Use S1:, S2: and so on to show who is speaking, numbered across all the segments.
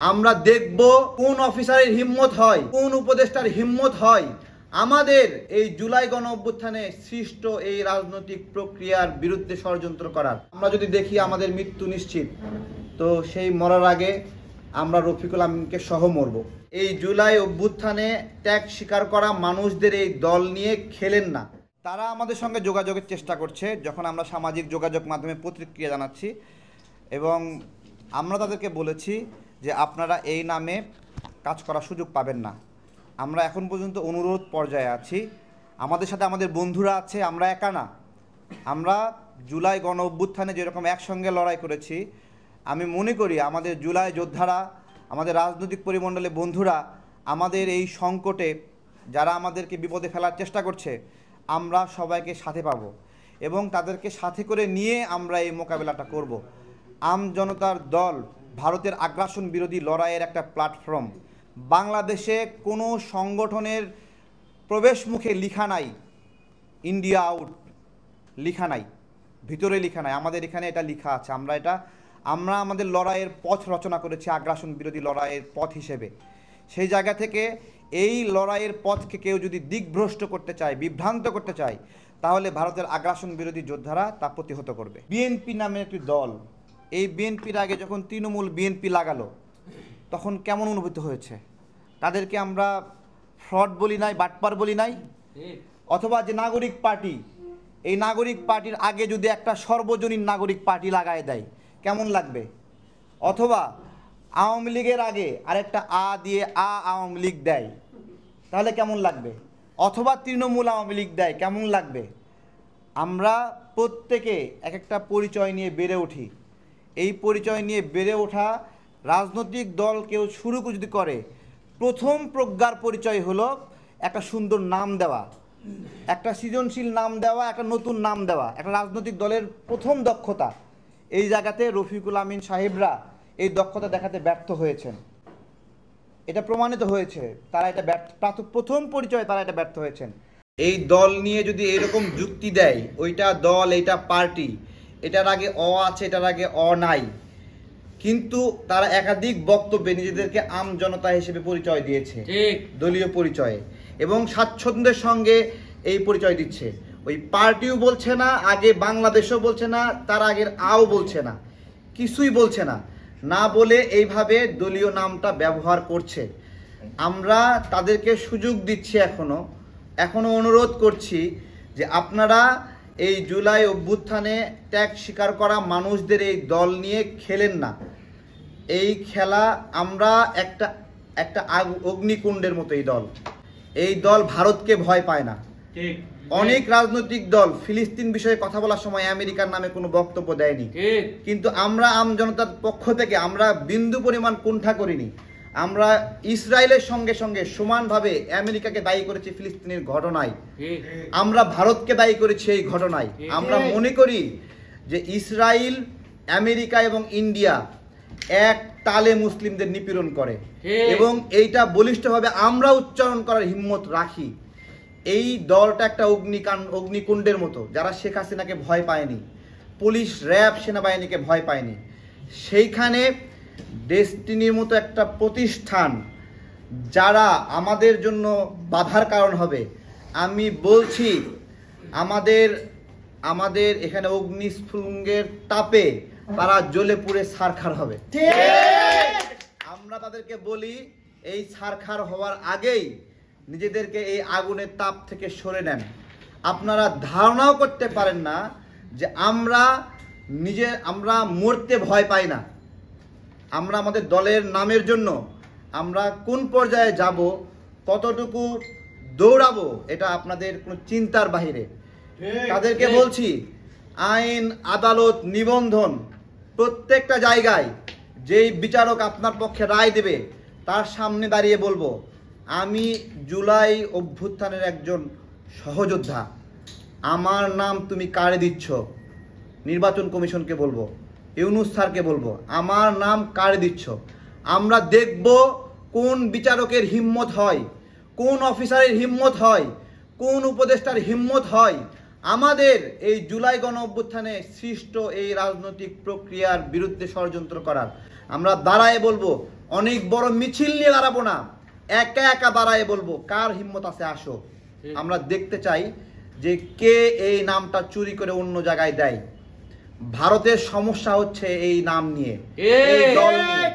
S1: আমরা দেখব কোন অফিসারের হিম্মত হয়, কোন উপদেষ্টার হিম্মত হয় আমাদের এই জুলাই গণ অভ্যুত্থানে সৃষ্ট এই রাজনৈতিক প্রক্রিয়ার বিরুদ্ধে ষড়যন্ত্র করার। আমরা যদি দেখি আমাদের মৃত্যু নিশ্চিত, তো সেই মরার আগে আমরা রফিকুল আমিনকে সহ মরব। এই জুলাই অভ্যুত্থানে ত্যাগ স্বীকার করা মানুষদের এই দল নিয়ে খেলেন না। তারা আমাদের সঙ্গে যোগাযোগের চেষ্টা করছে যখন আমরা সামাজিক যোগাযোগ মাধ্যমে প্রতিক্রিয়া জানাচ্ছি, এবং আমরা তাদেরকে বলেছি যে আপনারা এই নামে কাজ করার সুযোগ পাবেন না। আমরা এখন পর্যন্ত অনুরোধ পর্যায়ে আছি, আমাদের সাথে আমাদের বন্ধুরা আছে, আমরা একা না। আমরা জুলাই গণ অভ্যুত্থানে যেরকম একসঙ্গে লড়াই করেছি, আমি মনে করি আমাদের জুলাই যোদ্ধারা, আমাদের রাজনৈতিক পরিমণ্ডলে বন্ধুরা আমাদের এই সংকটে যারা আমাদেরকে বিপদে ফেলার চেষ্টা করছে, আমরা সবাইকে সাথে পাব এবং তাদেরকে সাথে করে নিয়ে আমরা এই মোকাবেলাটা করব। আম জনতার দল ভারতের আগ্রাসন বিরোধী লড়াইয়ের একটা প্ল্যাটফর্ম। বাংলাদেশে কোনো সংগঠনের প্রবেশ মুখে লিখা নাই ইন্ডিয়া আউট, লিখা নাই, ভিতরে লিখা নাই, আমাদের এখানে এটা লিখা আছে। আমরা আমাদের লড়াইয়ের পথ রচনা করেছি আগ্রাসন বিরোধী লড়াইয়ের পথ হিসেবে। সেই জায়গা থেকে এই লড়াইয়ের পথকে কেউ যদি দিকভ্রষ্ট করতে চায়, বিভ্রান্ত করতে চায়, তাহলে ভারতের আগ্রাসন বিরোধী যোদ্ধারা তা প্রতিহত করবে। বিএনপি নামে একটি দল, এই বিএনপির আগে যখন তৃণমূল বিএনপি লাগালো তখন কেমন অনুভূতি হয়েছে? তাদেরকে আমরা ফ্রড বলি নাই, বাটপার বলি নাই? অথবা যে নাগরিক পার্টি, এই নাগরিক পার্টির আগে যদি একটা সর্বজনীন নাগরিক পার্টি লাগায় দেয় কেমন লাগবে? অথবা আওয়ামী লীগের আগে আরেকটা দিয়ে আওয়ামী লীগ দেয় তাহলে কেমন লাগবে? অথবা তৃণমূল আওয়ামী লীগ দেয় কেমন লাগবে? আমরা প্রত্যেকে এক একটা পরিচয় নিয়ে বেড়ে উঠি। এই পরিচয় নিয়ে বেড়ে ওঠা রাজনৈতিক দল কেউ শুরু যদি করে, প্রথম প্রজ্ঞার পরিচয় হলো একটা সুন্দর নাম দেওয়া, একটা সৃজনশীল নাম দেওয়া, একটা নতুন নাম দেওয়া। একটা রাজনৈতিক দলের প্রথম দক্ষতা। এই জায়গাতে রফিকুল আমিন সাহেবরা এই দক্ষতা দেখাতে ব্যর্থ হয়েছেন, এটা প্রমাণিত হয়েছে। তারা এটা প্রথম পরিচয়ে তারা এটা ব্যর্থ হয়েছেন। এই দল নিয়ে যদি এরকম যুক্তি দেয়, ওইটা দল, এইটা পার্টি, এটার আগে আছে, এটার আগে নাই, কিন্তু তারা একাধিক বক্তব্যে নিজেদেরকে আম জনতা হিসেবে পরিচয় দিয়েছে, দলীয় পরিচয়ে, এবং স্বাচ্ছন্দ্যের সঙ্গে এই পরিচয় দিচ্ছে। ওই পার্টিও বলছে না, আগে বাংলাদেশও বলছে না, তার আগের বলছে না, কিছুই বলছে না, না বলে এইভাবে দলীয় নামটা ব্যবহার করছে। আমরা তাদেরকে সুযোগ দিচ্ছি, এখনো অনুরোধ করছি যে আপনারা এই জুলাই অভ্যুত্থানে ত্যাগ স্বীকার করা মানুষদের এই দল নিয়ে খেলেন না। এই খেলা আমরা একটা অগ্নিকুণ্ডের মতো। এই দল ভারতকে ভয় পায় না। অনেক রাজনৈতিক দল ফিলিস্তিন বিষয়ে কথা বলার সময় আমেরিকার নামে কোনো বক্তব্য দেয়নি, কিন্তু আমরা আম জনতার পক্ষ থেকে আমরা বিন্দু পরিমাণ কুণ্ঠা করিনি। আমরা ইসরায়েলের সঙ্গে সঙ্গে সমানভাবে আমেরিকাকে দায়ী করেছি ফিলিস্তিনের ঘটনায়, আমরা ভারতকে দায়ী করেছি এই ঘটনায়। আমরা মনে করি যে ইসরায়েল, আমেরিকা এবং ইন্ডিয়া এক তালে মুসলিমদের নিপীড়ন করে, এবং এইটা বলিষ্ঠভাবে আমরা উচ্চারণ করার হিম্মত রাখি। এই দলটা একটা অগ্নিকুণ্ডের মতো, যারা শেখ হাসিনাকে ভয় পায়নি, পুলিশ, র্যাব, সেনাবাহিনীকে ভয় পায়নি, সেইখানে ডেস্টিনির মতো একটা প্রতিষ্ঠান যারা আমাদের জন্য বাধার কারণ হবে, আমি বলছি আমাদের এখানে অগ্নিস্ফুলিঙ্গের তাপে তারা জ্বলে পুড়ে ছারখার হবে। আমরা তাদেরকে বলি, এই ছারখার হওয়ার আগেই নিজেদেরকে এই আগুনের তাপ থেকে সরে নেন। আপনারা ধারণাও করতে পারেন না যে আমরা মরতে ভয় পাই না। আমরা আমাদের দলের নামের জন্য আমরা কোন পর্যায়ে যাব, কতটুকু দৌড়াবো, এটা আপনাদের কোনো চিন্তার বাহিরে। তাদেরকে বলছি, আইন, আদালত, নিবন্ধন, প্রত্যেকটা জায়গায় যেই বিচারক আপনার পক্ষে রায় দেবে তার সামনে দাঁড়িয়ে বলবো, আমি জুলাই অভ্যুত্থানের একজন সহযোদ্ধা, আমার নাম তুমি কারে দিচ্ছ? নির্বাচন কমিশনকে বলবো, ইউনূস স্যারকে বলবো, আমার নাম কারে দিচ্ছ? আমরা দেখব কোন বিচারকের হিম্মত হয়, কোন অফিসারের হিম্মত হয়, কোন উপদেষ্টার হিম্মত হয় আমাদের এই জুলাই গণ অভ্যুত্থানে সৃষ্ট এই রাজনৈতিক প্রক্রিয়ার বিরুদ্ধে ষড়যন্ত্র করার। আমরা দাঁড়ায় বলবো, অনেক বড় মিছিল নিয়ে দাঁড়াবো না, একা একা দাঁড়ায় বলবো কার হিম্মত আছে আসো। আমরা দেখতে চাই যে কে এই নামটা চুরি করে অন্য জায়গায় দেয়। ভারতের সমস্যা হচ্ছে এই নাম নিয়ে, এই দল নিয়ে।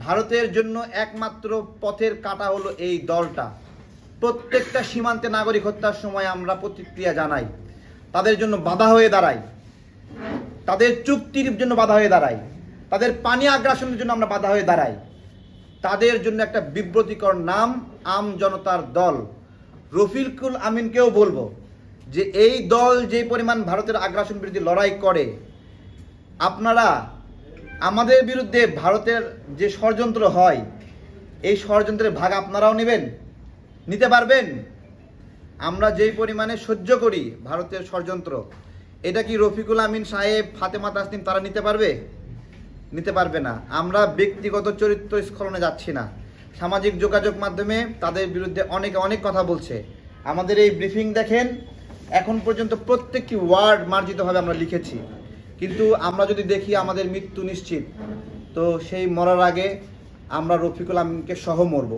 S1: ভারতের জন্য একমাত্র পথের কাঁটা হলো এই দলটা। প্রত্যেকটা সীমান্তে নাগরিক হত্যার সময় আমরা প্রতিক্রিয়া জানাই, তাদের জন্য বাধা হয়ে দাঁড়াই, তাদের চুক্তির জন্য বাধা হয়ে দাঁড়াই, তাদের পানি আগ্রাসনের জন্য আমরা বাধা হয়ে দাঁড়াই। তাদের জন্য একটা বিব্রতিকর নাম আম জনতার দল। রফিকুল আমিনকেও বলবো যে এই দল যে পরিমাণ ভারতের আগ্রাসন বিরোধী লড়াই করে, আপনারা আমাদের বিরুদ্ধে ভারতের যে ষড়যন্ত্র হয়, এই ষড়যন্ত্রের ভাগ আপনারাও নিতে পারবেন? আমরা যেই পরিমাণে সহ্য করি ভারতের ষড়যন্ত্র, এটা কি রফিকুল আমিন সাহেব, ফাতেমা তাসনিম তারা নিতে পারবে না। আমরা ব্যক্তিগত চরিত্র স্খলনে যাচ্ছি না। সামাজিক যোগাযোগ মাধ্যমে তাদের বিরুদ্ধে অনেক কথা বলছে। আমাদের এই ব্রিফিং দেখেন, এখন পর্যন্ত প্রত্যেকটি ওয়ার্ড মার্জিতভাবে আমরা লিখেছি, কিন্তু আমরা যদি দেখি আমাদের মৃত্যু নিশ্চিত, তো সেই মরার আগে আমরা রফিকুল আমিনকে সহ মরব।